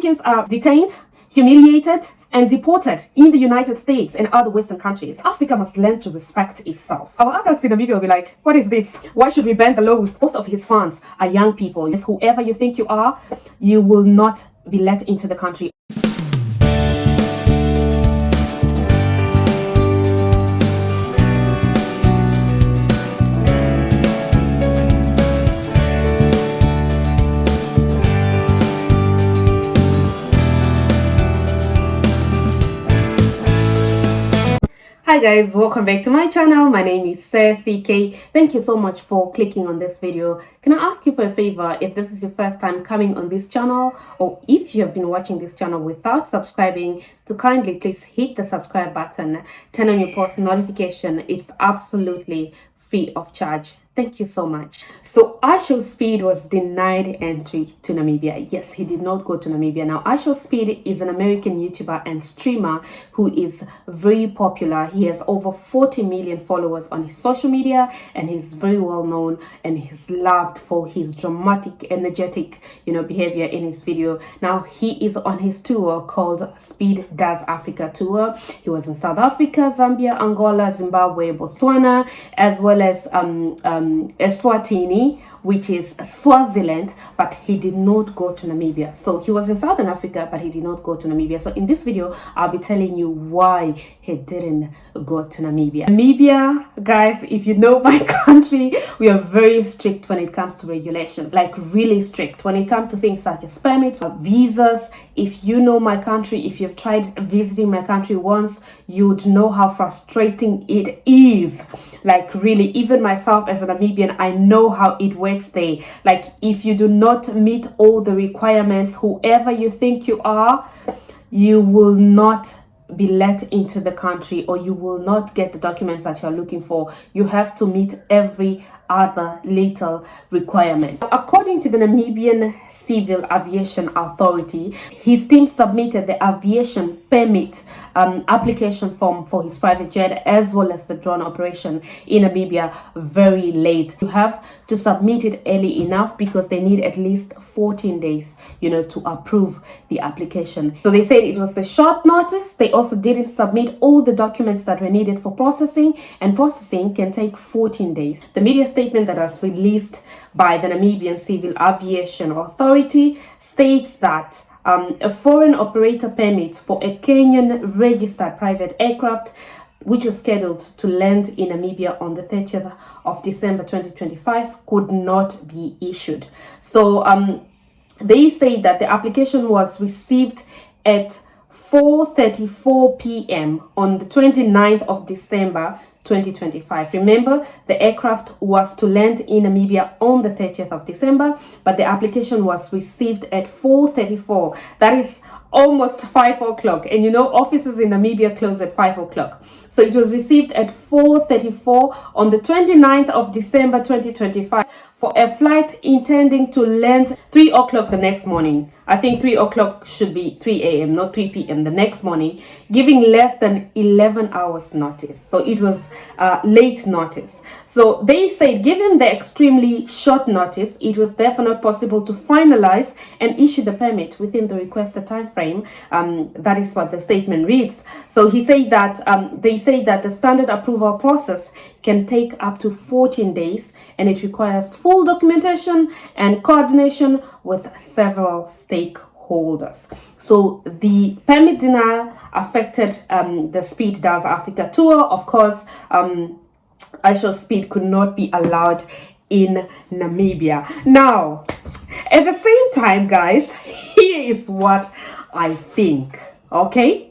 Africans are detained, humiliated, and deported in the United States and other Western countries. Africa must learn to respect itself. Our adults in Namibia will be like, what is this? Why should we bend the laws? Most of his fans are young people. Yes, whoever you think you are, you will not be let into the country. Hi guys, welcome back to my channel. My name is CK. Thank you so much for clicking on this video. Can I ask you for a favor? If this is your first time coming on this channel, or if you have been watching this channel without subscribing, to kindly please hit the subscribe button, turn on your post notification. It's absolutely free of charge. Thank you so much. So Ishowspeed was denied entry to Namibia. Yes, he did not go to Namibia. Now, Ishowspeed is an American YouTuber and streamer who is very popular. He has over 40 million followers on his social media, and he's very well known, and he's loved for his dramatic, energetic, behavior in his video. Now, he is on his tour called Speed Does Africa Tour. He was in South Africa, Zambia, Angola, Zimbabwe, Botswana, as well as Eswatini, which is Swaziland, but he did not go to Namibia. So he was in Southern Africa, but he did not go to Namibia. So in this video, I'll be telling you why he didn't go to Namibia. Namibia, guys, if you know my country, we are very strict when it comes to regulations, like really strict when it comes to things such as permits, visas. If you know my country, if you've tried visiting my country once, you would know how frustrating it is. Like really, even myself as a Namibian, I know how it works there. Like if you do not meet all the requirements, whoever you think you are, you will not be let into the country, or you will not get the documents that you're looking for. You have to meet every other little requirement. According to the Namibian Civil Aviation Authority, his team submitted the aviation permit application form for his private jet as well as the drone operation in Namibia very late. You have to submit it early enough because they need at least 14 days, to approve the application. So they said it was a short notice. They also didn't submit all the documents that were needed for processing, and processing can take 14 days. The media statement that was released by the Namibian Civil Aviation Authority states that a foreign operator permit for a Kenyan registered private aircraft, which was scheduled to land in Namibia on the 30th of December 2025, could not be issued. So they say that the application was received at 4:34 p.m. on the 29th of December 2025. Remember, the aircraft was to land in Namibia on the 30th of December, but the application was received at 4:34. That is almost 5 o'clock, and offices in Namibia close at 5 o'clock. So it was received at 4:34 on the 29th of December 2025 for a flight intending to land 3 o'clock the next morning. I think 3 o'clock should be 3 a.m., not 3 p.m. the next morning, giving less than 11 hours notice. So it was late notice. So they said, given the extremely short notice, it was therefore not possible to finalize and issue the permit within the requested time frame. That is what the statement reads. So he said that they say that the standard approval process can take up to 14 days, and it requires full documentation and coordination with several stakeholders. So the permit denial affected the Speed Does Africa tour. Of course, Ishowspeed could not be allowed in Namibia. Now, at the same time, guys, here is what I think, okay?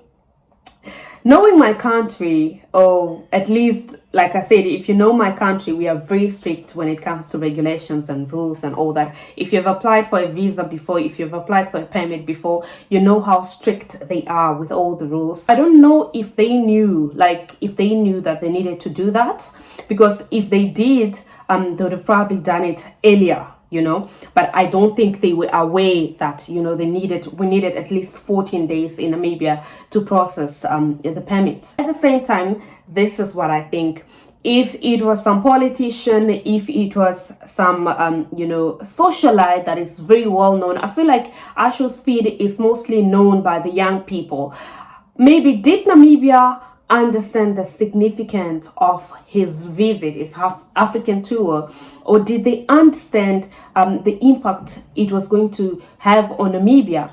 Knowing my country, or at least, like I said, if you know my country, we are very strict when it comes to regulations and rules and all that. If you've applied for a visa before, if you've applied for a permit before, you know how strict they are with all the rules. I don't know if they knew, that they needed to do that, because if they did, they would have probably done it earlier. But I don't think they were aware that, we needed at least 14 days in Namibia to process the permit. At the same time, this is what I think. if it was some politician, if it was some socialite that is very well known. I feel like Ishowspeed is mostly known by the young people. Maybe did Namibia understand the significance of his visit, his African tour, or did they understand the impact it was going to have on Namibia?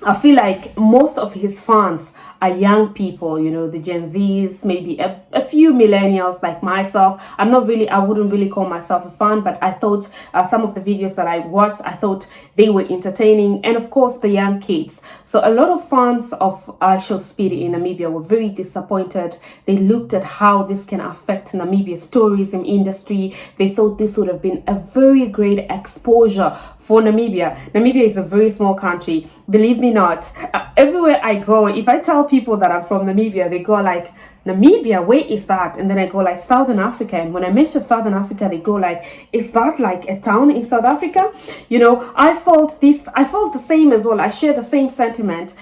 I feel like most of his fans are young people, the Gen Zs, maybe a few millennials like myself. I wouldn't really call myself a fan, but I thought some of the videos that I watched, I thought they were entertaining. And of course, the young kids. So a lot of fans of Ishowspeed in Namibia were very disappointed. They looked at how this can affect Namibia's tourism industry. They thought this would have been a very great exposure for Namibia. Namibia is a very small country. Believe me not, everywhere I go, if I tell people that I'm from Namibia, they go like, Namibia, where is that? And then I go like Southern Africa. And when I mention Southern Africa, they go like, is that like a town in South Africa? I felt the same as well. I share the same sentiment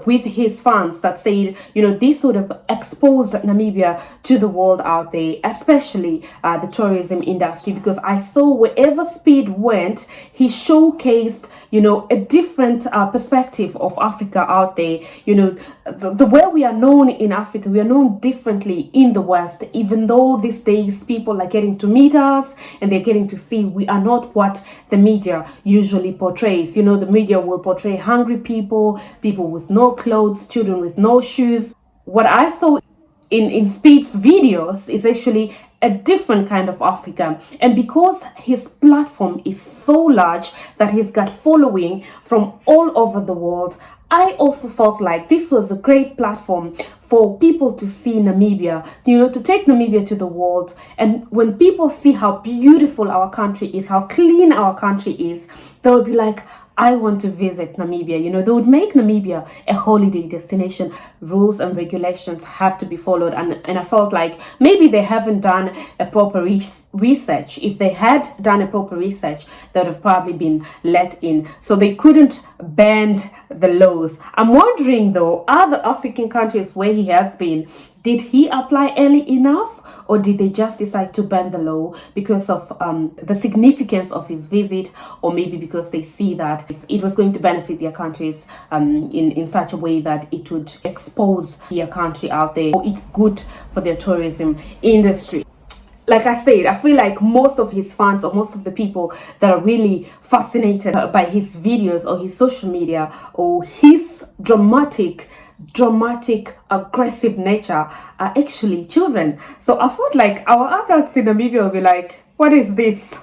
with his fans that said, this would have exposed Namibia to the world out there, especially the tourism industry, because I saw wherever Speed went, he showcased, a different perspective of Africa out there. The way we are known in Africa, we are known differently in the West, even though these days people are getting to meet us and they're getting to see we are not what the media usually portrays. The media will portray hungry people with no clothes, children with no shoes. What I saw in Speed's videos is actually a different kind of Africa. And because his platform is so large that he's got following from all over the world, I also felt like this was a great platform for people to see Namibia, to take Namibia to the world. And when people see how beautiful our country is, how clean our country is, they'll be like, I want to visit Namibia. They would make Namibia a holiday destination. Rules and regulations have to be followed. And I felt like maybe they haven't done a proper research. If they had done a proper research, they would have probably been let in. So they couldn't bend the laws. I'm wondering though, other African countries where he has been, did he apply early enough? Or did they just decide to bend the law because of the significance of his visit, or maybe because they see that it was going to benefit their countries in such a way that it would expose their country out there, or it's good for their tourism industry? Like I said, I feel like most of his fans, or most of the people that are really fascinated by his videos or his social media or his dramatic, aggressive nature are actually children. So I felt like our adults in Namibia will be like, what is this?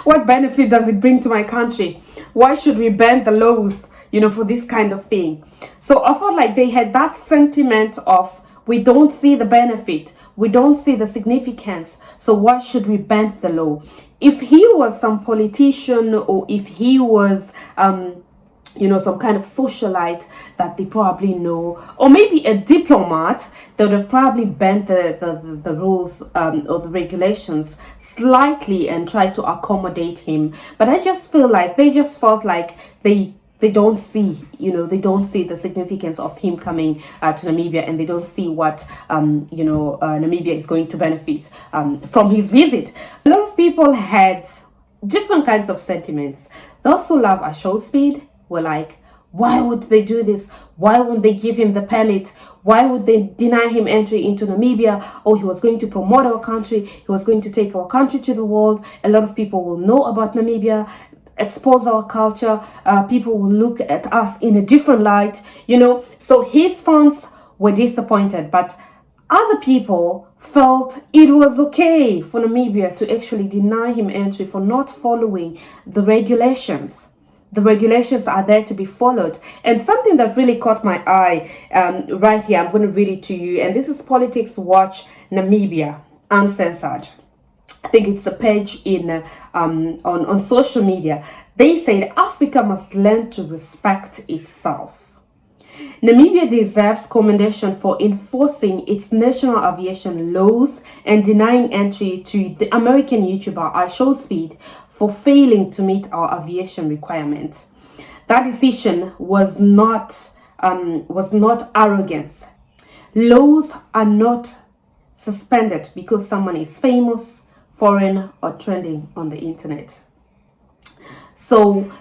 What benefit does it bring to my country? Why should we bend the laws, for this kind of thing? So I felt like they had that sentiment of, we don't see the benefit, we don't see the significance, so why should we bend the law? If he was some politician, or if he was some kind of socialite that they probably know, or maybe a diplomat, that would have probably bent the rules or the regulations slightly and tried to accommodate him. But I just feel like they just felt like they don't see, they don't see the significance of him coming to Namibia, and they don't see what, Namibia is going to benefit from his visit. A lot of people had different kinds of sentiments. Those who love Ishowspeed were like, why would they do this? Why wouldn't they give him the permit? Why would they deny him entry into Namibia? Oh, he was going to promote our country. He was going to take our country to the world. A lot of people will know about Namibia, expose our culture. People will look at us in a different light, So his fans were disappointed, but other people felt it was okay for Namibia to actually deny him entry for not following the regulations. The regulations are there to be followed. And something that really caught my eye right here, I'm going to read it to you. And this is Politics Watch Namibia Uncensored. I think it's a page in on social media. They said Africa must learn to respect itself. Namibia deserves commendation for enforcing its national aviation laws and denying entry to the American YouTuber Ishowspeed for failing to meet our aviation requirements. That decision was not arrogance. Laws are not suspended because someone is famous, foreign, or trending on the internet. So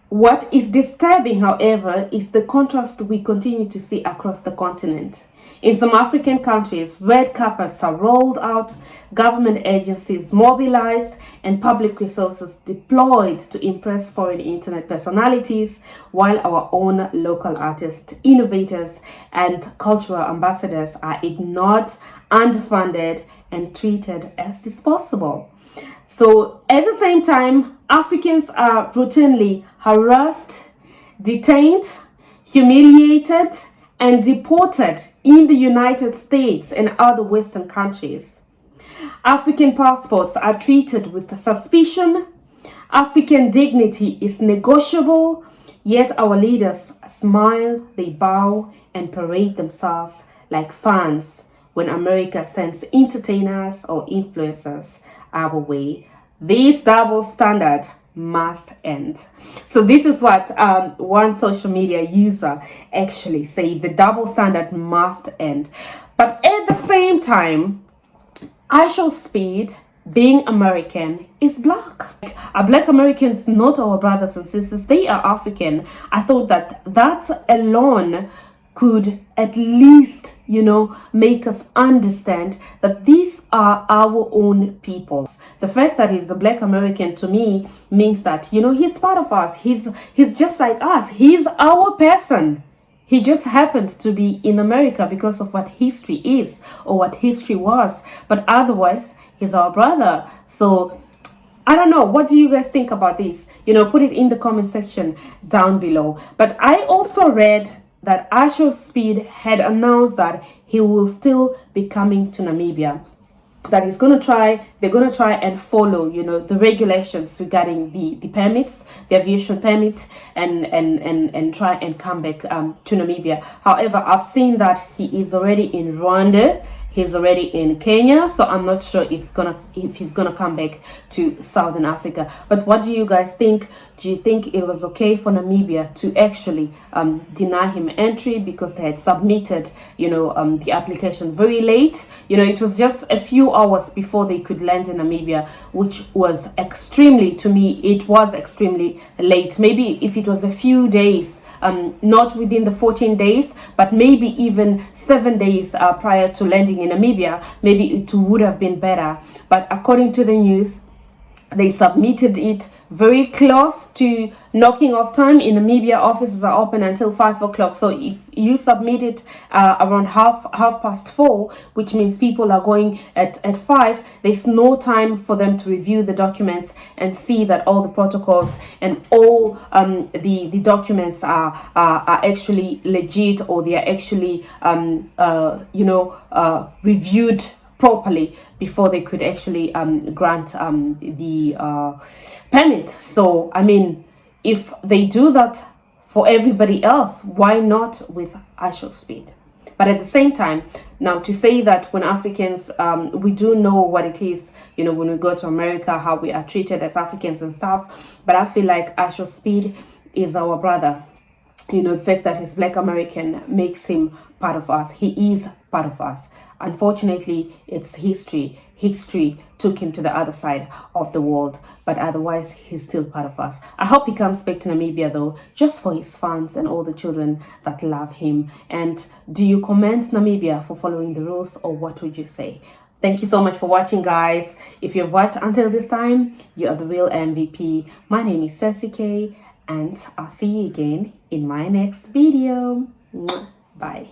what is disturbing, however, is the contrast we continue to see across the continent. In some African countries, red carpets are rolled out, government agencies mobilized, and public resources deployed to impress foreign internet personalities, while our own local artists, innovators, and cultural ambassadors are ignored, underfunded, and treated as disposable. So at the same time, Africans are routinely harassed, detained, humiliated, and deported in the United States and other Western countries. African passports are treated with suspicion. African dignity is negotiable, yet our leaders smile, they bow, and parade themselves like fans when America sends entertainers or influencers our way. This double standard must end. So this is what one social media user actually said: the double standard must end. But at the same time, Ishowspeed, being American, is black. Are black Americans not our brothers and sisters? They are African. I thought that alone could at least, make us understand that these are our own people. The fact that he's a black American, to me, means that, he's part of us. He's just like us. He's our person. He just happened to be in America because of what history is or what history was. But otherwise, he's our brother. So I don't know. What do you guys think about this? Put it in the comment section down below. But I also read that Ishowspeed had announced that he will still be coming to Namibia. That they're gonna try and follow, the regulations regarding the permits, the aviation permit, and try and come back to Namibia. However, I've seen that he is already in Rwanda. He's already in Kenya, so I'm not sure if he's gonna come back to Southern Africa. But what do you guys think? Do you think it was okay for Namibia to actually deny him entry because they had submitted, the application very late? It was just a few hours before they could land in Namibia, which was extremely, to me, it was extremely late. Maybe if it was a few days, not within the 14 days, but maybe even 7 days prior to landing in Namibia, maybe it would have been better. But according to the news, they submitted it very close to knocking off time. In Namibia, offices are open until 5 o'clock. So if you submit it around half past 4, which means people are going at 5, there's no time for them to review the documents and see that all the protocols and all the documents are actually legit, or they are actually reviewed properly before they could actually grant the permit. So I mean, if they do that for everybody else, why not with Ishowspeed? But at the same time, now to say that when Africans, we do know what it is, when we go to America, how we are treated as Africans and stuff. But I feel like Ishowspeed is our brother. The fact that he's black American makes him part of us. He is part of us. Unfortunately, it's history. History took him to the other side of the world, but otherwise, he's still part of us. I hope he comes back to Namibia, though, just for his fans and all the children that love him. And do you commend Namibia for following the rules, or what would you say? Thank you so much for watching, guys. If you've watched until this time, you are the real MVP. My name is Ceci, and I'll see you again in my next video. Bye.